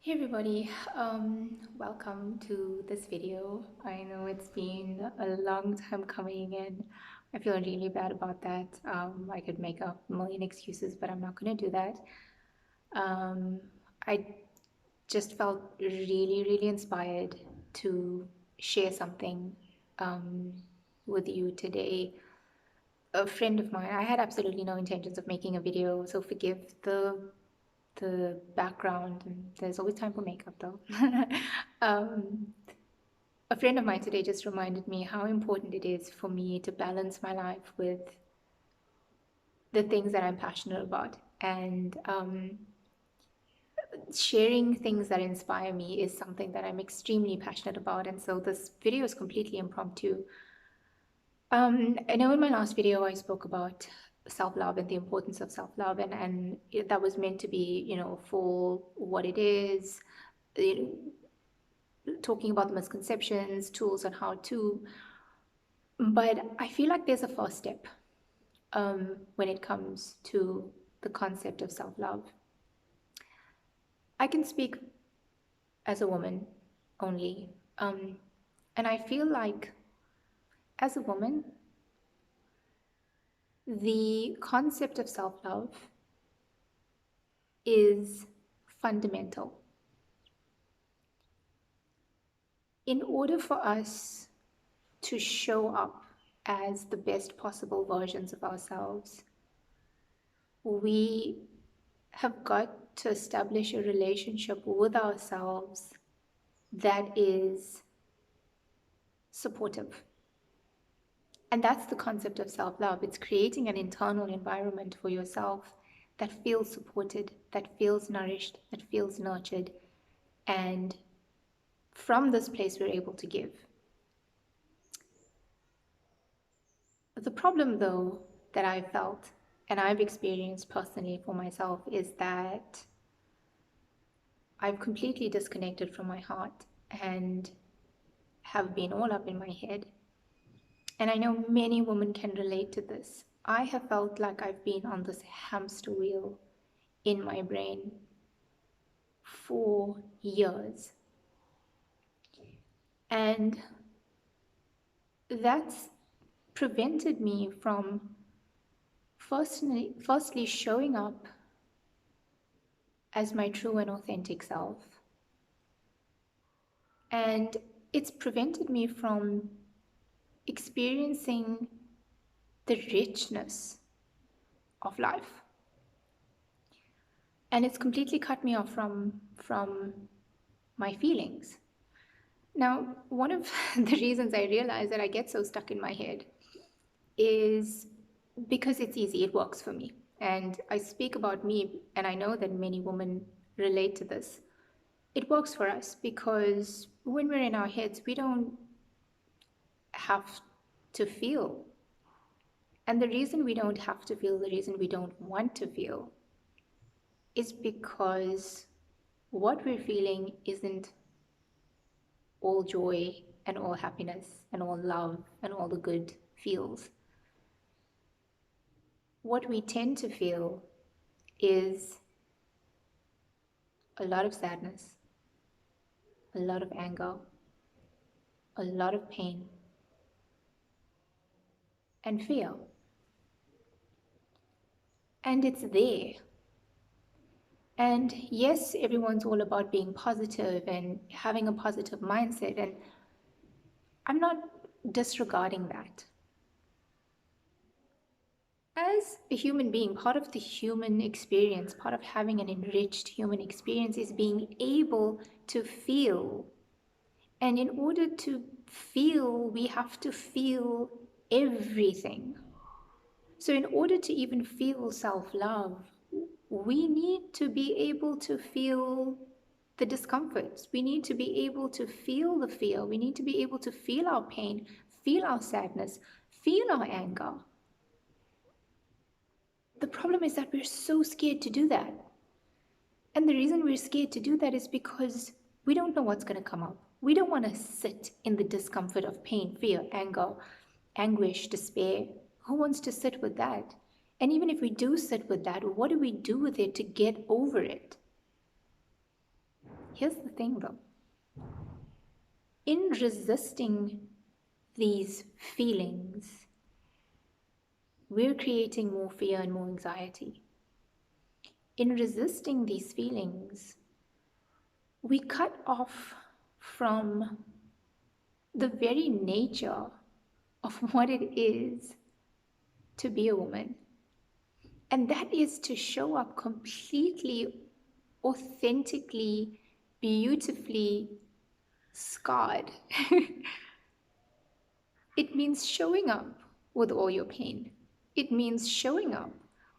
Hey everybody, welcome to this video. I know it's been a long time coming and I feel really bad about that. I could make up a million excuses, but I'm not going to do that. Um, I just felt really inspired to share something um, with you today. A friend of mine, I had absolutely no intentions of making a video, so forgive the background, and there's always time for makeup though. um, a friend of mine today just reminded me how important it is for me to balance my life with the things that I'm passionate about. And sharing things that inspire me is something that I'm extremely passionate about. And so this video is completely impromptu. I know in my last video I spoke about self-love and the importance of self-love, and that was meant to be, for what it is, you talking about the misconceptions, tools on how to. But I feel like there's a first step when it comes to the concept of self love. I can speak as a woman only. And I feel like as a woman, the concept of self love is fundamental. In order for us to show up as the best possible versions of ourselves, we have got to establish a relationship with ourselves that is supportive. And that's the concept of self love. It's creating an internal environment for yourself that feels supported, that feels nourished, that feels nurtured. And from this place, we're able to give. The problem, though, that I felt and I've experienced personally for myself is that I've completely disconnected from my heart and have been all up in my head. And I know many women can relate to this. I have felt like I've been on this hamster wheel in my brain for years. And that's prevented me from firstly showing up as my true and authentic self. And it's prevented me from experiencing the richness of life. And it's completely cut me off from my feelings. Now, one of the reasons I realize that I get so stuck in my head is because it's easy, it works for me. And I speak about me, and I know that many women relate to this. It works for us because when we're in our heads, we don't have to feel. And the reason we don't have to feel, the reason we don't want to feel, is because what we're feeling isn't all joy and all happiness and all love and all the good feels. What we tend to feel is a lot of sadness, a lot of anger, a lot of pain, and fear. And it's there. And yes, everyone's all about being positive and having a positive mindset. And I'm not disregarding that. As a human being, part of the human experience, part of having an enriched human experience is being able to feel. And in order to feel, we have to feel everything. So, in order to even feel self love, we need to be able to feel the discomforts. We need to be able to feel the fear. We need to be able to feel our pain, feel our sadness, feel our anger. The problem is that we're so scared to do that. And the reason we're scared to do that is because we don't know what's going to come up. We don't want to sit in the discomfort of pain, fear, anger, anguish, despair. Who wants to sit with that? And even if we do sit with that, what do we do with it to get over it? Here's the thing though. In resisting these feelings, we're creating more fear and more anxiety. In resisting these feelings, we cut off from the very nature of what it is to be a woman. And that is to show up completely, authentically, beautifully scarred. It means showing up with all your pain. It means showing up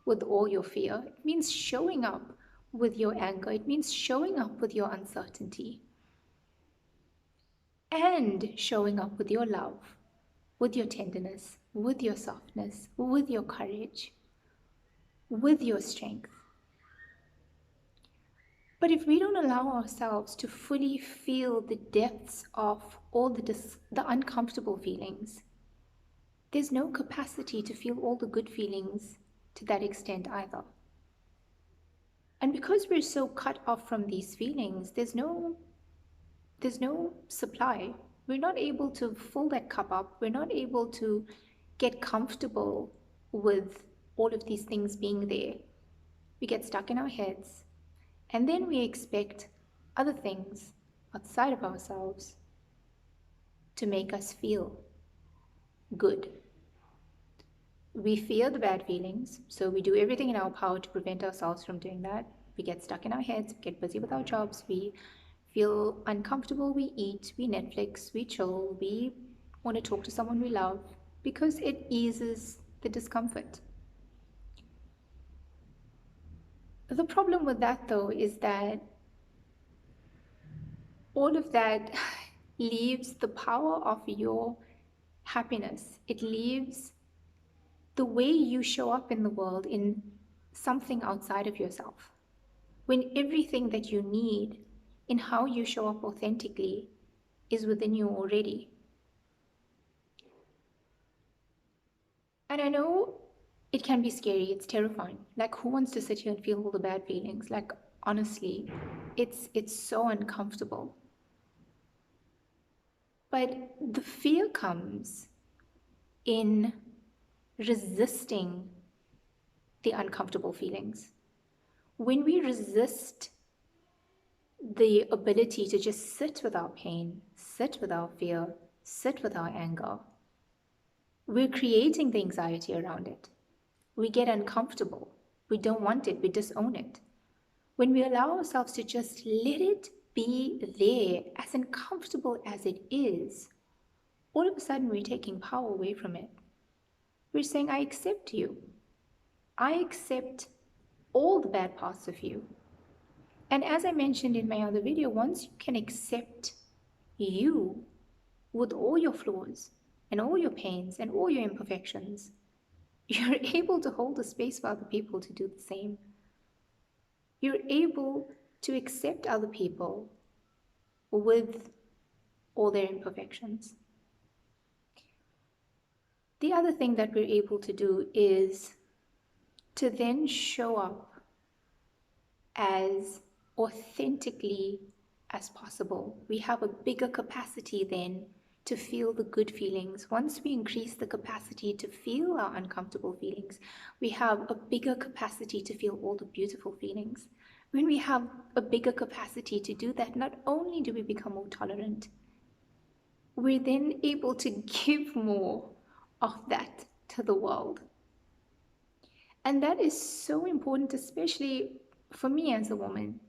with all your fear. It means showing up with your anger. It means showing up with your uncertainty. And showing up with your love, with your tenderness, with your softness, with your courage, with your strength. But if we don't allow ourselves to fully feel the depths of all the uncomfortable feelings, there's no capacity to feel all the good feelings to that extent either. And because we're so cut off from these feelings, there's no supply. We're not able to fill that cup up. We're not able to get comfortable with all of these things being there. We get stuck in our heads, and then we expect other things outside of ourselves to make us feel good. We fear the bad feelings, so we do everything in our power to prevent ourselves from doing that. We get stuck in our heads, we get busy with our jobs, we feel uncomfortable, we eat, we Netflix, we chill, we want to talk to someone we love because it eases the discomfort. The problem with that, though, is that all of that leaves the power of your happiness. It leaves the way you show up in the world in something outside of yourself. When everything that you need in how you show up authentically is within you already. And I know it can be scary, it's terrifying. Like, who wants to sit here and feel all the bad feelings? Like, honestly, it's so uncomfortable. But the fear comes in resisting the uncomfortable feelings. When we resist the ability to just sit with our pain, sit with our fear, sit with our anger, we're creating the anxiety around it. We get uncomfortable. We don't want it. We disown it. When we allow ourselves to just let it be there, as uncomfortable as it is, all of a sudden we're taking power away from it. We're saying, I accept you. I accept all the bad parts of you. And as I mentioned in my other video, once you can accept you with all your flaws and all your pains and all your imperfections, you're able to hold the space for other people to do the same. You're able to accept other people with all their imperfections. The other thing that we're able to do is to then show up as authentically as possible. We have a bigger capacity then to feel the good feelings. Once we increase the capacity to feel our uncomfortable feelings, we have a bigger capacity to feel all the beautiful feelings. When we have a bigger capacity to do that, not only do we become more tolerant, we're then able to give more of that to the world. And that is so important, especially for me as a woman,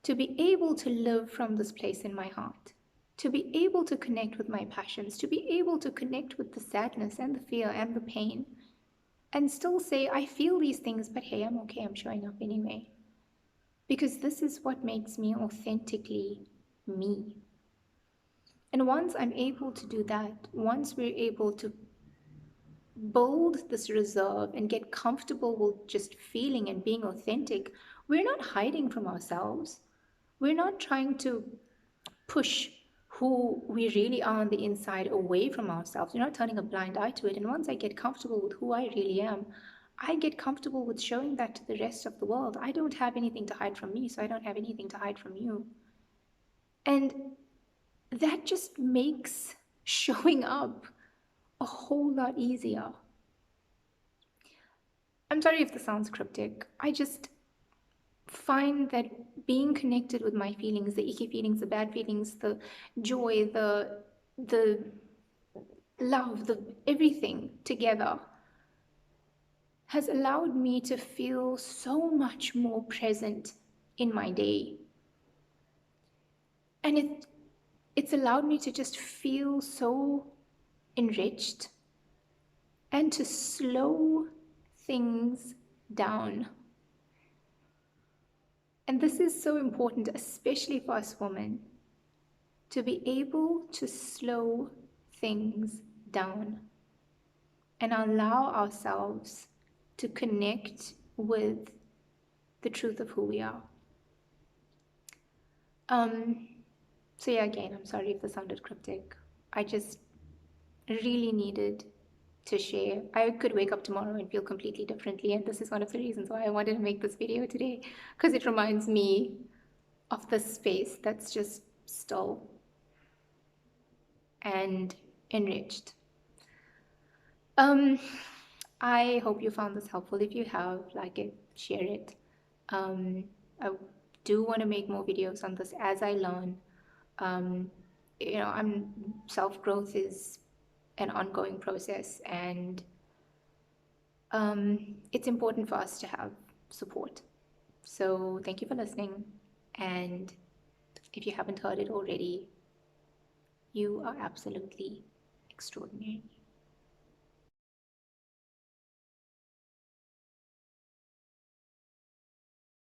to be able to live from this place in my heart, to be able to connect with my passions, to be able to connect with the sadness and the fear and the pain, and still say, I feel these things, but hey, I'm okay, I'm showing up anyway. Because this is what makes me authentically me. And once I'm able to do that, once we're able to build this reserve and get comfortable with just feeling and being authentic, we're not hiding from ourselves. We're not trying to push who we really are on the inside away from ourselves. We're not turning a blind eye to it. And once I get comfortable with who I really am, I get comfortable with showing that to the rest of the world. I don't have anything to hide from me, so I don't have anything to hide from you. And that just makes showing up a whole lot easier. I'm sorry if this sounds cryptic. I just find that being connected with my feelings, the icky feelings, the bad feelings, the joy, the love, the everything together has allowed me to feel so much more present in my day. And it's allowed me to just feel so enriched and to slow things down. And this is so important, especially for us women, to be able to slow things down and allow ourselves to connect with the truth of who we are. Um, so yeah, again, I'm sorry if this sounded cryptic. I just really needed to share. I could wake up tomorrow and feel completely differently, and this is one of the reasons why I wanted to make this video today, because it reminds me of the space that's just still and enriched. Um, I hope you found this helpful. If you have, like it, share it. I do want to make more videos on this as I learn. Um, I'm self-growth is an ongoing process, and it's important for us to have support. So thank you for listening. And if you haven't heard it already, you are absolutely extraordinary.